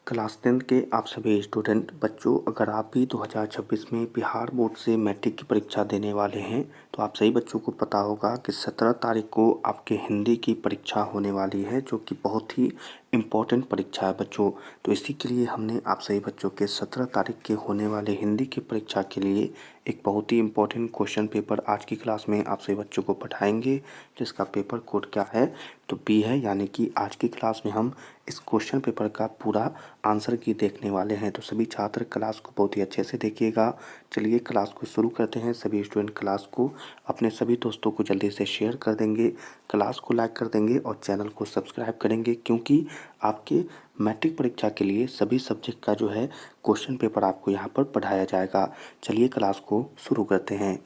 Class 10 के आप सभी स्टूडेंट बच्चों, अगर आप भी 2026 में बिहार बोर्ड से मैट्रिक की परीक्षा देने वाले हैं तो आप सभी बच्चों को पता होगा कि 17 तारीख को आपके हिंदी की परीक्षा होने वाली है, जो कि बहुत ही इम्पोर्टेंट परीक्षा है बच्चों। तो इसी के लिए हमने आप सभी बच्चों के 17 तारीख के होने वाले हिंदी की परीक्षा के लिए एक बहुत ही इम्पोर्टेंट क्वेश्चन पेपर आज की क्लास में आप सभी बच्चों को पढ़ाएंगे, जिसका पेपर कोड क्या है तो बी है। यानी कि आज की क्लास में हम इस क्वेश्चन पेपर का पूरा आंसर की देखने वाले हैं। तो सभी छात्र क्लास को बहुत ही अच्छे से देखिएगा। चलिए क्लास को शुरू करते हैं। सभी स्टूडेंट क्लास को अपने सभी दोस्तों को जल्दी से शेयर कर देंगे, क्लास को लाइक कर देंगे और चैनल को सब्सक्राइब करेंगे, क्योंकि आपके मैट्रिक परीक्षा के लिए सभी सब्जेक्ट का जो है क्वेश्चन पेपर आपको यहाँ पर पढ़ाया जाएगा। चलिए क्लास को शुरू करते हैं।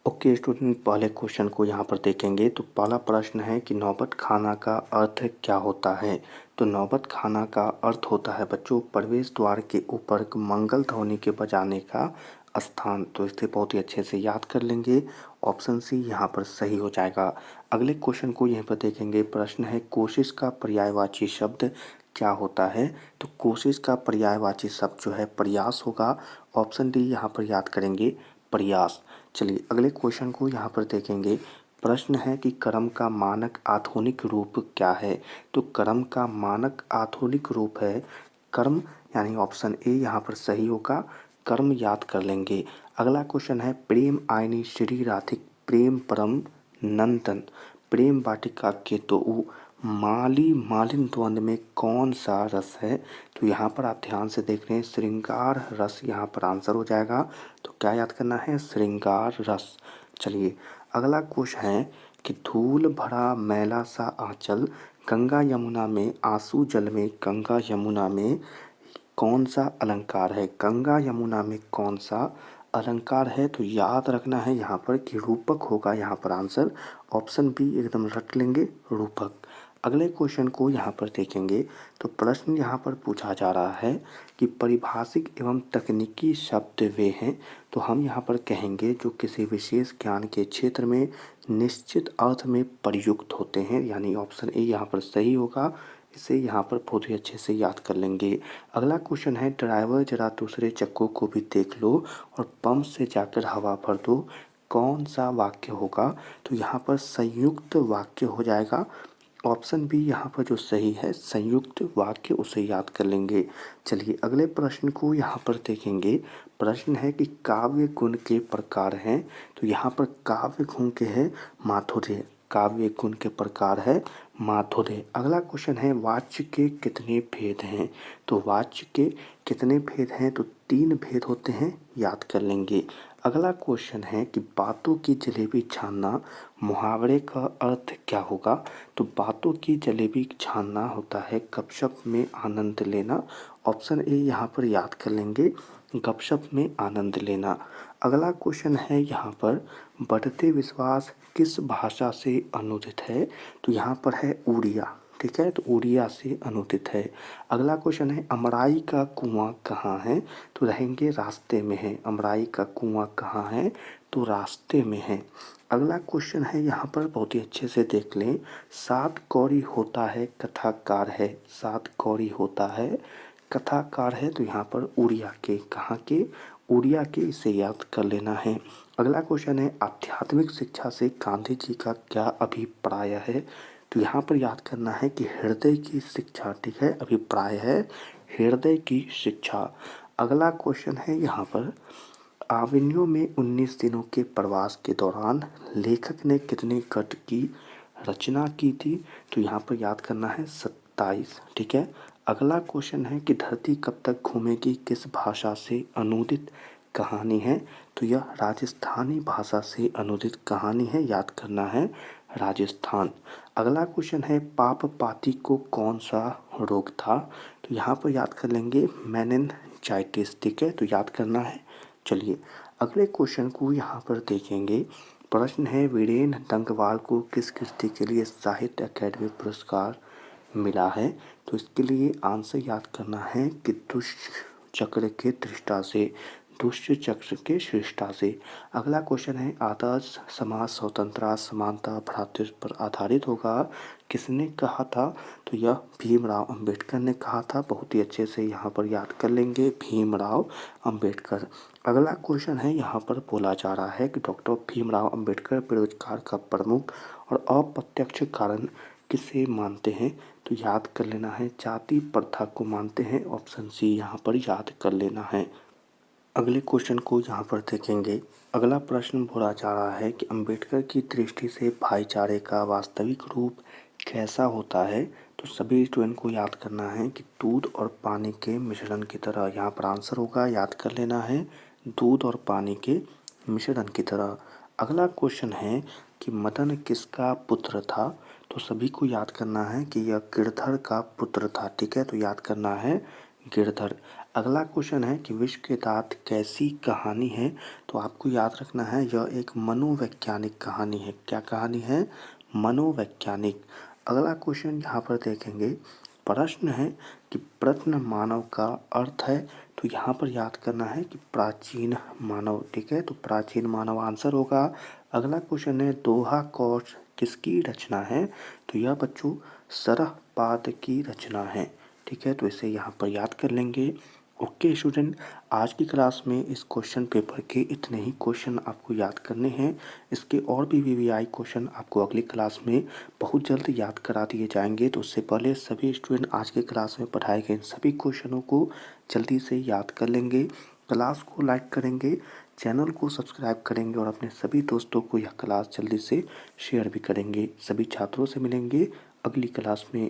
ओके स्टूडेंट, पहले क्वेश्चन को यहाँ पर देखेंगे। तो पहला प्रश्न है कि नौबत खाना का अर्थ क्या होता है। तो नौबत खाना का अर्थ होता है बच्चों प्रवेश द्वार के ऊपर मंगल ध्वनि के बजाने का स्थान। तो इसे बहुत ही अच्छे से याद कर लेंगे। ऑप्शन सी यहाँ पर सही हो जाएगा। अगले क्वेश्चन को यहाँ पर देखेंगे। प्रश्न है कोशिश का पर्यायवाची शब्द क्या होता है। तो कोशिश का पर्यायवाची शब्द जो है प्रयास होगा। ऑप्शन डी यहाँ पर याद करेंगे, प्रयास। चलिए अगले क्वेश्चन को यहाँ पर देखेंगे। प्रश्न है कि कर्म का मानक आधुनिक रूप क्या है। तो कर्म का मानक आधुनिक रूप है कर्म, यानी ऑप्शन ए यहाँ पर सही होगा। कर्म याद कर लेंगे। अगला क्वेश्चन है प्रेम आयनी श्री राधिक प्रेम परम नंदन प्रेम वाटिका के तो माली मालिन द्वंद्व में कौन सा रस है। तो यहाँ पर आप ध्यान से देख रहे हैं, श्रृंगार रस यहाँ पर आंसर हो जाएगा। तो क्या याद करना है, श्रृंगार रस। चलिए अगला क्वेश्चन है कि धूल भरा मैला सा आंचल गंगा यमुना में आंसू जल में गंगा यमुना में कौन सा अलंकार है। गंगा यमुना में कौन सा अलंकार है। तो याद रखना है यहाँ पर कि रूपक होगा यहाँ पर आंसर। ऑप्शन बी एकदम रट लेंगे, रूपक। अगले क्वेश्चन को यहाँ पर देखेंगे। तो प्रश्न यहाँ पर पूछा जा रहा है कि परिभाषिक एवं तकनीकी शब्द वे हैं। तो हम यहाँ पर कहेंगे जो किसी विशेष ज्ञान के क्षेत्र में निश्चित अर्थ में प्रयुक्त होते हैं, यानी ऑप्शन ए यहाँ पर सही होगा। इसे यहाँ पर बहुत ही अच्छे से याद कर लेंगे। अगला क्वेश्चन है ड्राइवर जरा दूसरे चक्कों को भी देख लो और पंप से जाकर हवा भर दो, कौन सा वाक्य होगा। तो यहाँ पर संयुक्त वाक्य हो जाएगा। ऑप्शन बी यहाँ पर जो सही है संयुक्त वाक्य, उसे याद कर लेंगे। चलिए अगले प्रश्न को यहाँ पर देखेंगे। प्रश्न है कि काव्य गुण के प्रकार हैं। तो यहाँ पर काव्य गुण के है माधुर्य, काव्य गुण के प्रकार है माधुर्य। अगला क्वेश्चन है वाच्य के कितने भेद हैं। तो वाच्य के कितने भेद हैं। तो 3 भेद होते हैं, याद कर लेंगे। अगला क्वेश्चन है कि बातों की जलेबी छानना मुहावरे का अर्थ क्या होगा। तो बातों की जलेबी छानना होता है गपशप में आनंद लेना। ऑप्शन ए यहाँ पर याद कर लेंगे, गपशप में आनंद लेना। अगला क्वेश्चन है यहाँ पर बढ़ते विश्वास किस भाषा से अनुदित है। तो यहाँ पर है उड़िया, ठीक है, तो उड़िया से अनुदित है। अगला क्वेश्चन है अमराई का कुआं कहाँ है। तो रहेंगे रास्ते में है, अमराई का कुआं कहाँ है तो रास्ते में है। अगला क्वेश्चन है यहाँ पर बहुत ही अच्छे से देख लें। 7 कौड़ी होता है कथाकार है, 7 कौड़ी होता है कथाकार है। तो यहाँ पर उड़िया के, कहाँ के, उड़िया के, इसे याद कर लेना है। अगला क्वेश्चन है आध्यात्मिक शिक्षा से गांधी जी का क्या अभिप्राय है। तो यहाँ पर याद करना है कि हृदय की शिक्षा, ठीक है, अभिप्राय है हृदय की शिक्षा। अगला क्वेश्चन है यहाँ पर आविनियो में 19 दिनों के प्रवास के दौरान लेखक ने कितने गद्य की रचना की थी। तो यहाँ पर याद करना है 27, ठीक है। अगला क्वेश्चन है कि धरती कब तक घूमेगी किस भाषा से अनुदित कहानी है। तो यह राजस्थानी भाषा से अनुदित कहानी है, याद करना है राजस्थान। अगला क्वेश्चन है पाप पाती को कौन सा रोग था। तो यहाँ पर याद कर लेंगे मेनिनजाइटिस, ठीक है, तो याद करना है। चलिए अगले क्वेश्चन को यहाँ पर देखेंगे। प्रश्न है वीरेन डंकवाल को किस कृति के लिए साहित्य अकादमी पुरस्कार मिला है। तो इसके लिए आंसर याद करना है कि दुष्चक्र के दृष्टा से, दुष्य चक्र के श्रेष्ठता से। अगला क्वेश्चन है आदर्श समाज स्वतंत्रता समानता भ्रातृत्व पर आधारित होगा, किसने कहा था? तो यह भीमराव अंबेडकर ने कहा था। बहुत ही अच्छे से यहाँ पर याद कर लेंगे, भीमराव अंबेडकर। अगला क्वेश्चन है यहाँ पर बोला जा रहा है कि डॉक्टर भीमराव अंबेडकर बेरोजगार का प्रमुख और अप्रत्यक्ष कारण किसे मानते हैं? तो याद कर लेना है, जाति प्रथा को मानते हैं। ऑप्शन सी यहाँ पर याद कर लेना है। अगले क्वेश्चन को यहाँ पर देखेंगे। अगला प्रश्न बोला जा रहा है कि अंबेडकर की दृष्टि से भाईचारे का वास्तविक रूप कैसा होता है? तो सभी स्टूडेंट को याद करना है कि दूध और पानी के मिश्रण की तरह। यहाँ पर आंसर होगा, याद कर लेना है, दूध और पानी के मिश्रण की तरह। अगला क्वेश्चन है कि मदन किसका पुत्र था? तो सभी को याद करना है कि यह गिरधर का पुत्र था। ठीक है, तो याद करना है गिरधर। अगला क्वेश्चन है कि विश्व के दांत कैसी कहानी है? तो आपको याद रखना है यह एक मनोवैज्ञानिक कहानी है। क्या कहानी है? मनोवैज्ञानिक। अगला क्वेश्चन यहाँ पर देखेंगे। प्रश्न है कि प्रश्न मानव का अर्थ है। तो यहाँ पर याद करना है कि प्राचीन मानव। ठीक है, तो प्राचीन मानव आंसर होगा। अगला क्वेश्चन है दोहा कौश किसकी रचना है? तो यह बच्चों सरहपाद की रचना है। ठीक है, तो इसे यहाँ पर याद कर लेंगे। ओके स्टूडेंट, आज की क्लास में इस क्वेश्चन पेपर के इतने ही क्वेश्चन आपको याद करने हैं। इसके और भी वीवीआई क्वेश्चन आपको अगली क्लास में बहुत जल्द याद करा दिए जाएंगे। तो उससे पहले सभी स्टूडेंट आज के क्लास में पढ़ाए गए सभी क्वेश्चनों को जल्दी से याद कर लेंगे। क्लास को लाइक करेंगे, चैनल को सब्सक्राइब करेंगे और अपने सभी दोस्तों को यह क्लास जल्दी से शेयर भी करेंगे। सभी छात्रों से मिलेंगे अगली क्लास में।